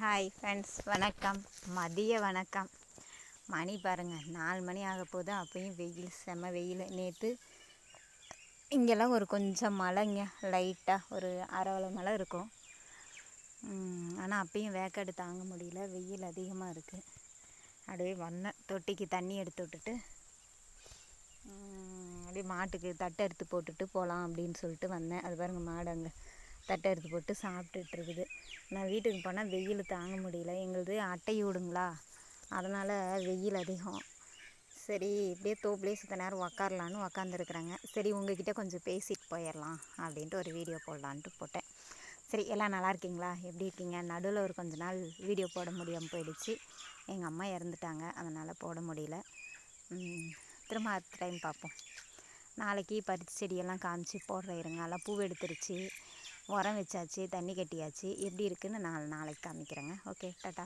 Hi friends, வணக்கம். மதிய வணக்கம். மணி பாருங்கள் 4 மணி ஆக போகுது. அப்பயும் வெயில், செம்ம வெயில். நேற்று இங்கெல்லாம் ஒரு கொஞ்சம் மழைங்க, லைட்டாக ஒரு அரை மழை இருக்கும். ஆனால் அப்பயும் வேக்காடு தாங்க முடியல, வெயில் அதிகமாக இருக்குது. அப்படியே வந்தேன், தொட்டிக்கு தண்ணி எடுத்து விட்டுட்டு அப்படியே மாட்டுக்கு தட்டை எடுத்து போட்டுட்டு போகலாம் அப்படின்னு சொல்லிட்டு வந்தேன். அது பாருங்கள், மாடு அங்கே தட்டை எடுத்து போட்டு சாப்பிட்டுட்டு இருக்குது. நான் வீட்டுக்கு போனால் வெயில் தாங்க முடியல. எங்களுது அட்டை வீடுங்களா, அதனால் வெயில் அதிகம். சரி, இப்படியே தோப்புலேயே சுத்த நேரம் உக்காரலான்னு உக்காந்துருக்குறேங்க. சரி, உங்ககிட்ட கொஞ்சம் பேசிட்டு போயிடலாம் அப்படின்ட்டு ஒரு வீடியோ போடலான்ட்டு போட்டேன். சரி, எல்லாம் நல்லா இருக்கீங்களா? எப்படி இருக்கீங்க? நடுவில் ஒரு கொஞ்ச நாள் வீடியோ போட முடியாமல் போயிடுச்சு. எங்கள் அம்மா இறந்துட்டாங்க, அதனால் போட முடியல. திரும்ப அடுத்த டைம் பார்ப்போம். நாளைக்கு பருத்தி செடியெல்லாம் காமிச்சு போடுற இருங்க. எல்லாம் பூ எடுத்துருச்சு, உரம் வச்சாச்சு, தண்ணி கட்டியாச்சு. எப்படி இருக்குதுன்னு நாளைக்கு காமிக்கிறேங்க. Okay, tata.